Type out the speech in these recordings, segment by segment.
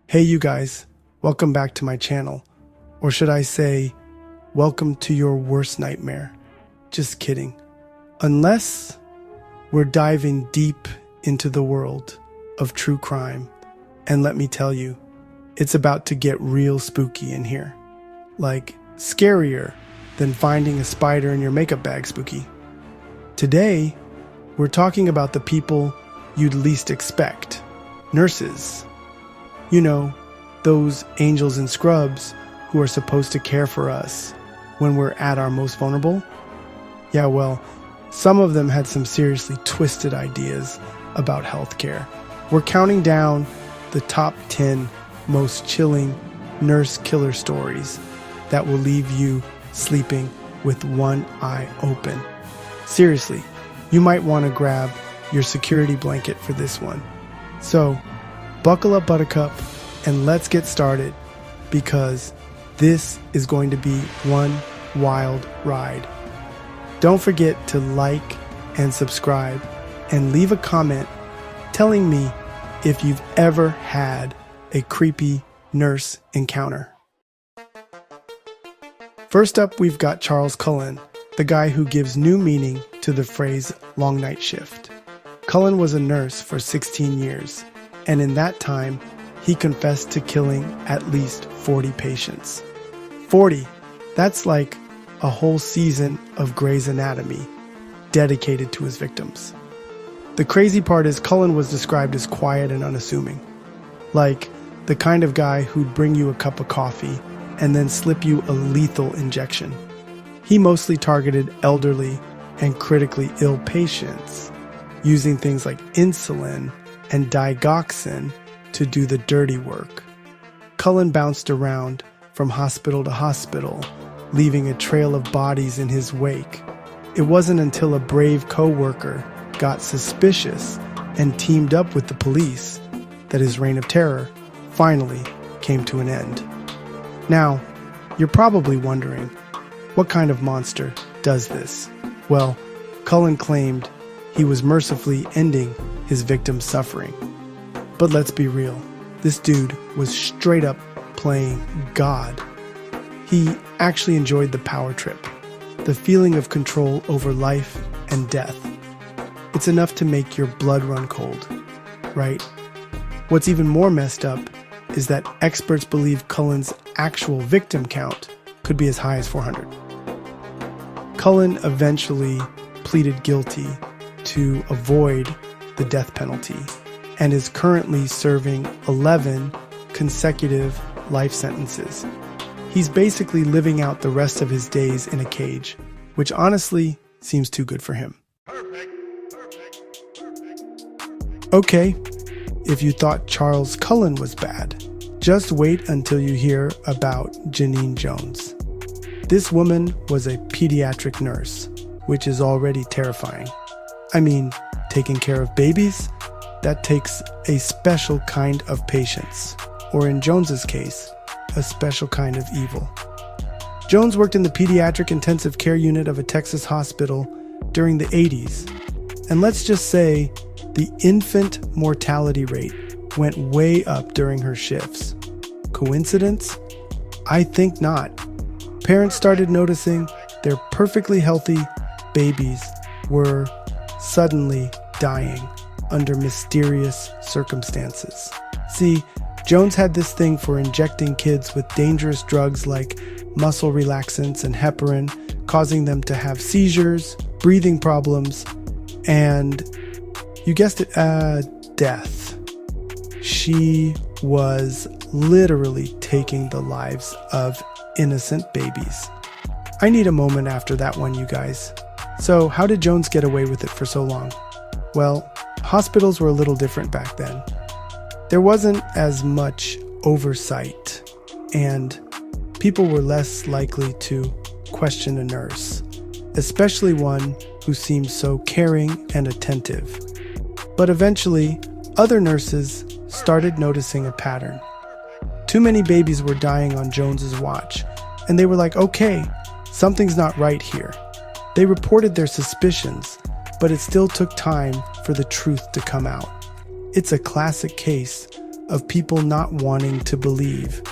Hey you guys, welcome back to my channel. Or should I say, welcome to your worst nightmare. Just kidding. Unless we're diving deep into the world of true crime. And let me tell you, it's about to get real spooky in here. Like, scarier than finding a spider in your makeup bag spooky. Today, we're talking about the people you'd least expect. Nurses. You know, those angels in scrubs who are supposed to care for us when we're at our most vulnerable? Yeah, well, some of them had some seriously twisted ideas about healthcare. We're counting down the top 10 most chilling nurse killer stories that will leave you sleeping with one eye open. Seriously, you might want to grab your security blanket for this one. So, buckle up, Buttercup, and let's get started, because this is going to be one wild ride. Don't forget to like and subscribe and leave a comment telling me if you've ever had a creepy nurse encounter. First up, we've got Charles Cullen, the guy who gives new meaning to the phrase long night shift. Cullen was a nurse for 16 years. And in that time, he confessed to killing at least 40 patients. 40! That's like a whole season of Grey's Anatomy dedicated to his victims. The crazy part is Cullen was described as quiet and unassuming. Like the kind of guy who'd bring you a cup of coffee and then slip you a lethal injection. He mostly targeted elderly and critically ill patients, using things like insulin and digoxin to do the dirty work. Cullen bounced around from hospital to hospital, leaving a trail of bodies in his wake. It wasn't until a brave co-worker got suspicious and teamed up with the police that his reign of terror finally came to an end. Now, you're probably wondering, what kind of monster does this? Well, Cullen claimed he was mercifully ending his victim's suffering. But let's be real, this dude was straight up playing God. He actually enjoyed the power trip, the feeling of control over life and death. It's enough to make your blood run cold, right? What's even more messed up is that experts believe Cullen's actual victim count could be as high as 400. Cullen eventually pleaded guilty to avoid the death penalty and is currently serving 11 consecutive life sentences. He's basically living out the rest of his days in a cage, which honestly seems too good for him. Okay, if you thought Charles Cullen was bad, just wait until you hear about Janine Jones. This woman was a pediatric nurse, which is already terrifying. I mean, taking care of babies? That takes a special kind of patience, or in Jones's case, a special kind of evil. Jones worked in the pediatric intensive care unit of a Texas hospital during the 80s, and let's just say the infant mortality rate went way up during her shifts. Coincidence? I think not. Parents started noticing their perfectly healthy babies were suddenly dying under mysterious circumstances. See, Jones had this thing for injecting kids with dangerous drugs like muscle relaxants and heparin, causing them to have seizures, breathing problems, and, you guessed it, death. She was literally taking the lives of innocent babies. I need a moment after that one, you guys. So how did Jones get away with it for so long? Well, hospitals were a little different back then. There wasn't as much oversight, and people were less likely to question a nurse, especially one who seemed so caring and attentive. But eventually, other nurses started noticing a pattern. Too many babies were dying on Jones's watch, and they were like, okay, something's not right here. They reported their suspicions, but it still took time for the truth to come out. It's a classic case of people not wanting to believe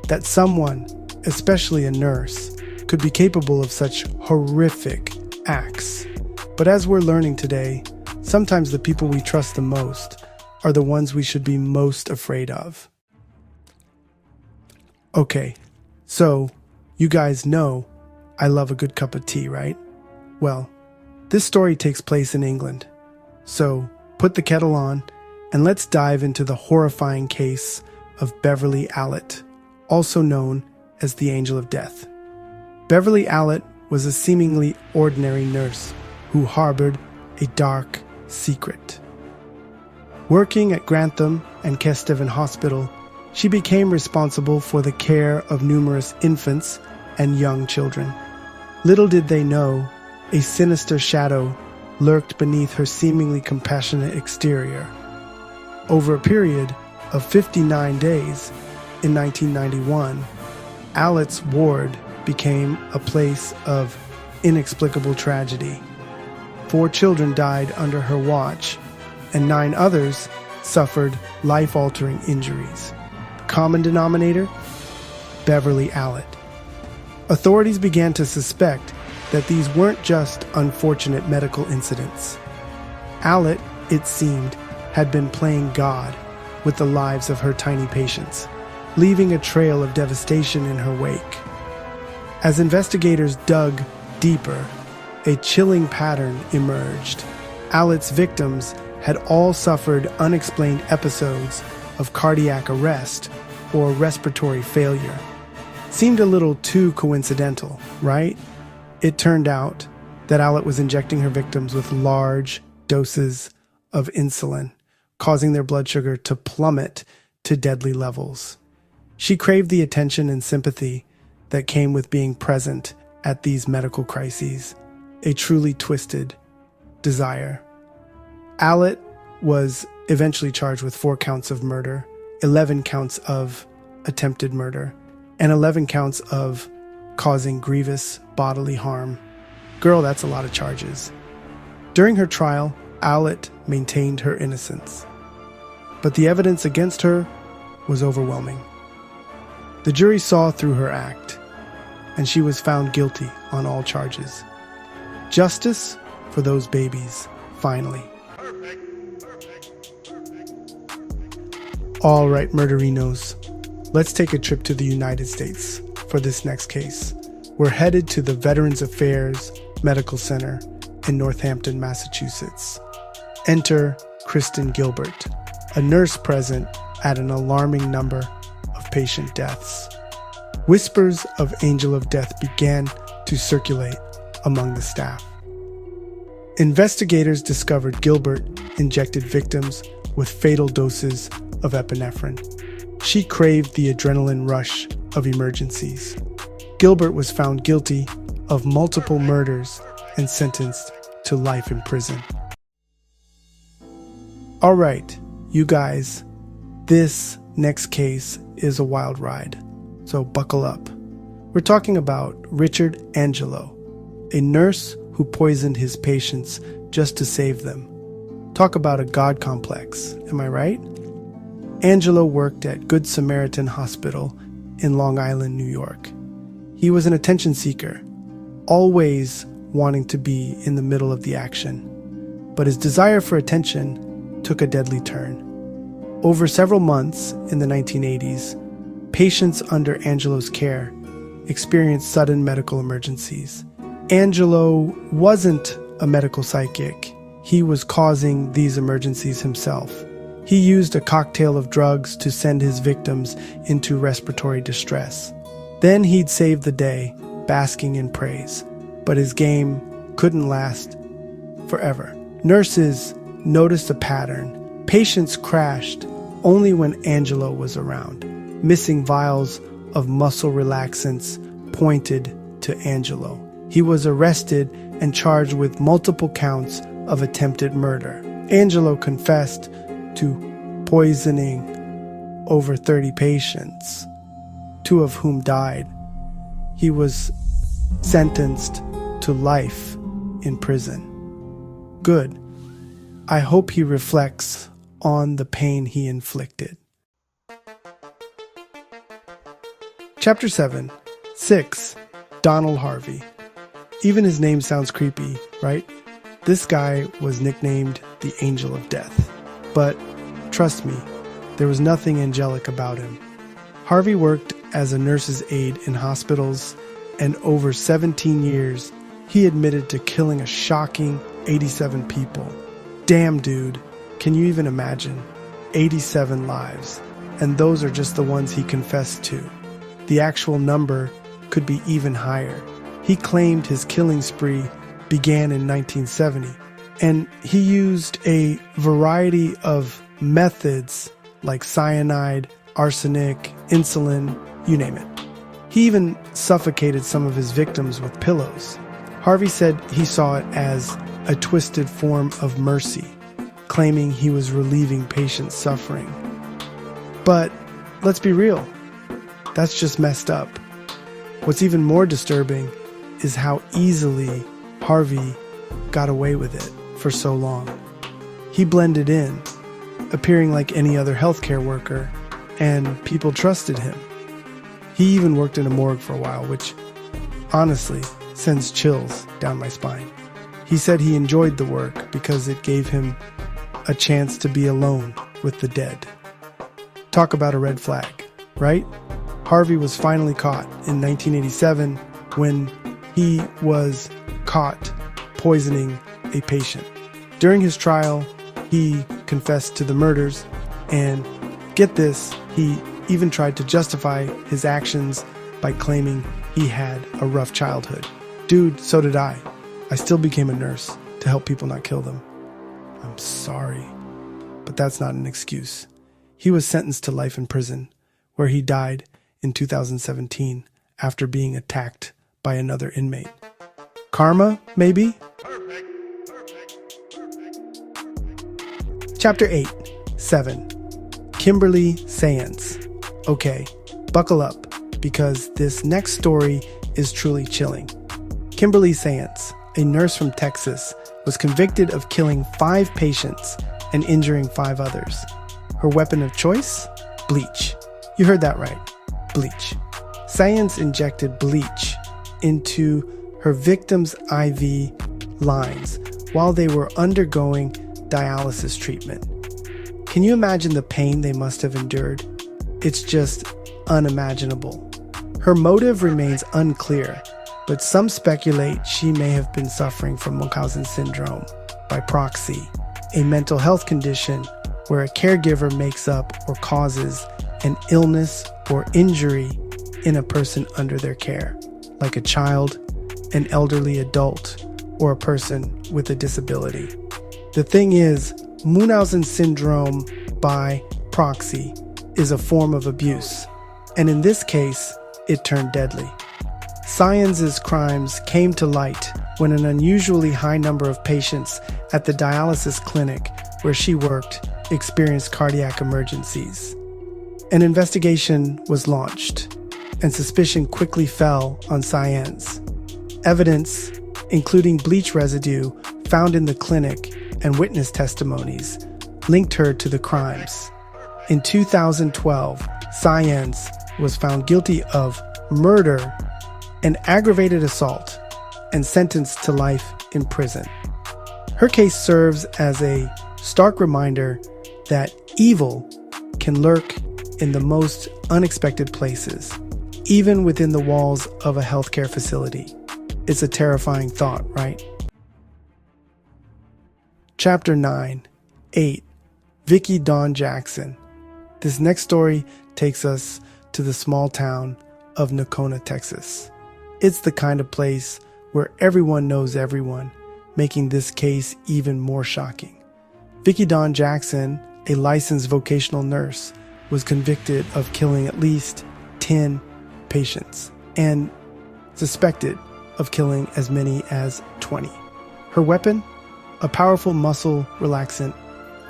that someone, especially a nurse, could be capable of such horrific acts. But as we're learning today, sometimes the people we trust the most are the ones we should be most afraid of. Okay, so you guys know I love a good cup of tea, right? Well, this story takes place in England. So put the kettle on and let's dive into the horrifying case of Beverly Allett, also known as the Angel of Death. Beverly Allett was a seemingly ordinary nurse who harbored a dark secret. Working at Grantham and Kesteven Hospital, she became responsible for the care of numerous infants and young children. Little did they know, a sinister shadow lurked beneath her seemingly compassionate exterior. Over a period of 59 days in 1991, Allett's ward became a place of inexplicable tragedy. 4 children died under her watch, and 9 others suffered life-altering injuries. The common denominator? Beverly Allett. Authorities began to suspect that these weren't just unfortunate medical incidents. Allett, it seemed, had been playing God with the lives of her tiny patients, leaving a trail of devastation in her wake. As investigators dug deeper, a chilling pattern emerged. Allett's victims had all suffered unexplained episodes of cardiac arrest or respiratory failure. Seemed a little too coincidental, right? It turned out that Allett was injecting her victims with large doses of insulin, causing their blood sugar to plummet to deadly levels. She craved the attention and sympathy that came with being present at these medical crises, a truly twisted desire. Allett was eventually charged with 4 counts of murder, 11 counts of attempted murder, and 11 counts of causing grievous bodily harm. Girl, that's a lot of charges. During her trial, Allett maintained her innocence, but the evidence against her was overwhelming. The jury saw through her act, and she was found guilty on all charges. Justice for those babies, finally. All right, murderinos, let's take a trip to the United States for this next case. We're headed to the Veterans Affairs Medical Center in Northampton, Massachusetts. Enter Kristen Gilbert, a nurse present at an alarming number of patient deaths. Whispers of Angel of Death began to circulate among the staff. Investigators discovered Gilbert injected victims with fatal doses of epinephrine. She craved the adrenaline rush of emergencies. Gilbert was found guilty of multiple murders and sentenced to life in prison. All right, you guys, this next case is a wild ride, so buckle up. We're talking about Richard Angelo, a nurse who poisoned his patients just to save them. Talk about a God complex, am I right? Angelo worked at Good Samaritan Hospital in Long Island, New York. He was an attention seeker, always wanting to be in the middle of the action. But his desire for attention took a deadly turn. Over several months in the 1980s, patients under Angelo's care experienced sudden medical emergencies. Angelo wasn't a medical psychic. He was causing these emergencies himself. He used a cocktail of drugs to send his victims into respiratory distress. Then he'd save the day, basking in praise. But his game couldn't last forever. Nurses noticed a pattern. Patients crashed only when Angelo was around. Missing vials of muscle relaxants pointed to Angelo. He was arrested and charged with multiple counts of attempted murder. Angelo confessed to poisoning over 30 patients, 2 of whom died. He was sentenced to life in prison. Good. I hope he reflects on the pain he inflicted. Chapter 7. 6. Donald Harvey. Even his name sounds creepy, right? This guy was nicknamed the Angel of Death. But trust me, there was nothing angelic about him. Harvey worked as a nurse's aide in hospitals, and over 17 years, he admitted to killing a shocking 87 people. Damn, dude. Can you even imagine? 87 lives. And those are just the ones he confessed to. The actual number could be even higher. He claimed his killing spree began in 1970, and he used a variety of methods like cyanide, arsenic, insulin, you name it. He even suffocated some of his victims with pillows. Harvey said he saw it as a twisted form of mercy, claiming he was relieving patients' suffering. But let's be real, that's just messed up. What's even more disturbing is how easily Harvey got away with it for so long. He blended in, appearing like any other healthcare worker, and people trusted him. He even worked in a morgue for a while, which honestly sends chills down my spine. He said he enjoyed the work because it gave him a chance to be alone with the dead. Talk about a red flag, right? Harvey was finally caught in 1987 when he was caught poisoning a patient. During his trial, he confessed to the murders, and get this, he even tried to justify his actions by claiming he had a rough childhood. Dude, so did I. I still became a nurse to help people not kill them. I'm sorry, but that's not an excuse. He was sentenced to life in prison, where he died in 2017 after being attacked by another inmate. Karma, maybe? Chapter 8. 7. Kimberly Sayance. Okay, buckle up, because this next story is truly chilling. Kimberly Sayance, a nurse from Texas, was convicted of killing 5 patients and injuring 5 others. Her weapon of choice? Bleach. You heard that right. Bleach. Sayance injected bleach into her victims' IV lines while they were undergoing dialysis treatment. Can you imagine the pain they must have endured? It's just unimaginable. Her motive remains unclear, but some speculate she may have been suffering from Munchausen syndrome by proxy, a mental health condition where a caregiver makes up or causes an illness or injury in a person under their care, like a child, an elderly adult, or a person with a disability. The thing is, Munchausen syndrome by proxy is a form of abuse, and in this case, it turned deadly. Sayance's crimes came to light when an unusually high number of patients at the dialysis clinic where she worked experienced cardiac emergencies. An investigation was launched, and suspicion quickly fell on Sayance. Evidence, including bleach residue found in the clinic and witness testimonies, linked her to the crimes. In 2012, Sayance was found guilty of murder and aggravated assault and sentenced to life in prison. Her case serves as a stark reminder that evil can lurk in the most unexpected places, even within the walls of a healthcare facility. It's a terrifying thought, right? Chapter 9. 8. Vicki Dawn Jackson. This next story takes us to the small town of Nocona, Texas. It's the kind of place where everyone knows everyone, making this case even more shocking. Vicki Dawn Jackson, a licensed vocational nurse, was convicted of killing at least 10 patients and suspected of killing as many as 20. Her weapon? A powerful muscle relaxant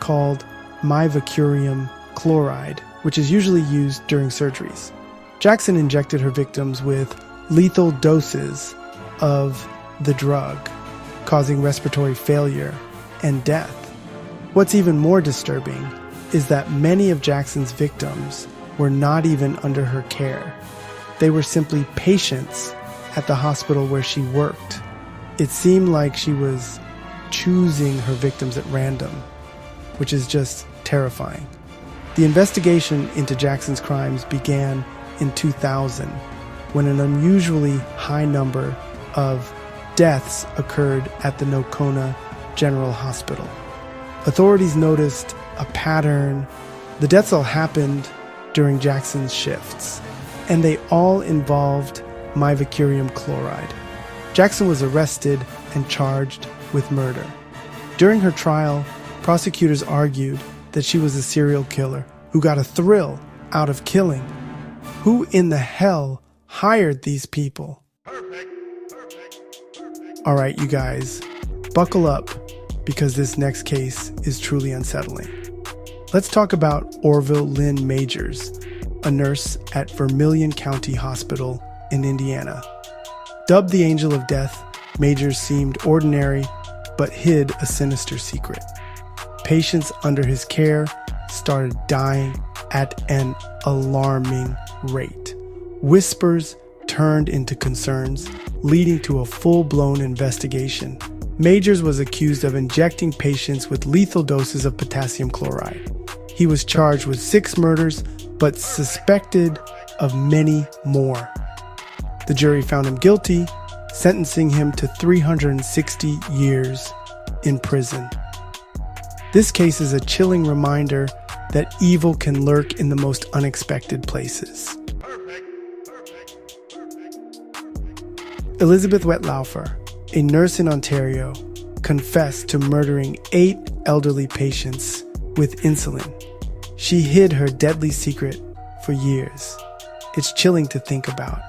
called mivacurium chloride, which is usually used during surgeries. Jackson injected her victims with lethal doses of the drug, causing respiratory failure and death. What's even more disturbing is that many of Jackson's victims were not even under her care. They were simply patients at the hospital where she worked. It seemed like she was choosing her victims at random, which is just terrifying. The investigation into Jackson's crimes began in 2000, when an unusually high number of deaths occurred at the Nocona General Hospital. Authorities noticed a pattern. The deaths all happened during Jackson's shifts, and they all involved mivacurium chloride. Jackson was arrested and charged with murder. During her trial, prosecutors argued that she was a serial killer who got a thrill out of killing. Who in the hell hired these people? All right, you guys, buckle up because this next case is truly unsettling. Let's talk about Orville Lynn Majors, a nurse at Vermilion County Hospital in Indiana. Dubbed the Angel of Death, Majors seemed ordinary but hid a sinister secret. Patients under his care started dying at an alarming rate. Whispers turned into concerns, leading to a full-blown investigation. Majors was accused of injecting patients with lethal doses of potassium chloride. He was charged with 6 murders, but suspected of many more. The jury found him guilty, sentencing him to 360 years in prison. This case is a chilling reminder that evil can lurk in the most unexpected places. Elizabeth Wetlaufer, a nurse in Ontario, confessed to murdering 8 elderly patients with insulin. She hid her deadly secret for years. It's chilling to think about.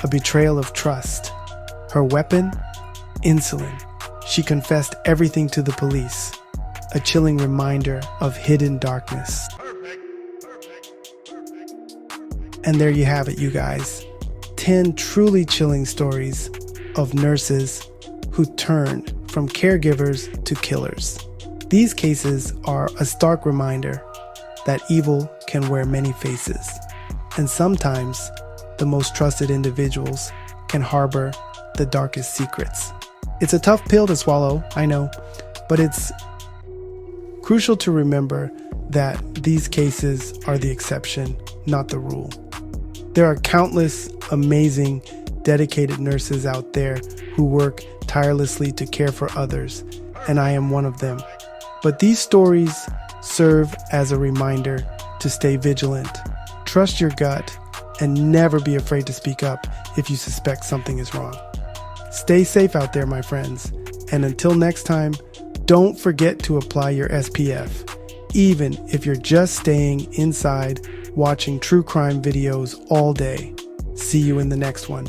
A betrayal of trust. Her weapon? Insulin. She confessed everything to the police. A chilling reminder of hidden darkness. And there you have it, you guys. 10 truly chilling stories of nurses who turned from caregivers to killers. These cases are a stark reminder that evil can wear many faces, and sometimes the most trusted individuals can harbor the darkest secrets. It's a tough pill to swallow, I know, but it's crucial to remember that these cases are the exception, not the rule. There are countless amazing, dedicated nurses out there who work tirelessly to care for others, and I am one of them. But these stories serve as a reminder to stay vigilant, trust your gut, and never be afraid to speak up if you suspect something is wrong. Stay safe out there, my friends, and until next time, don't forget to apply your SPF, even if you're just staying inside watching true crime videos all day. See you in the next one.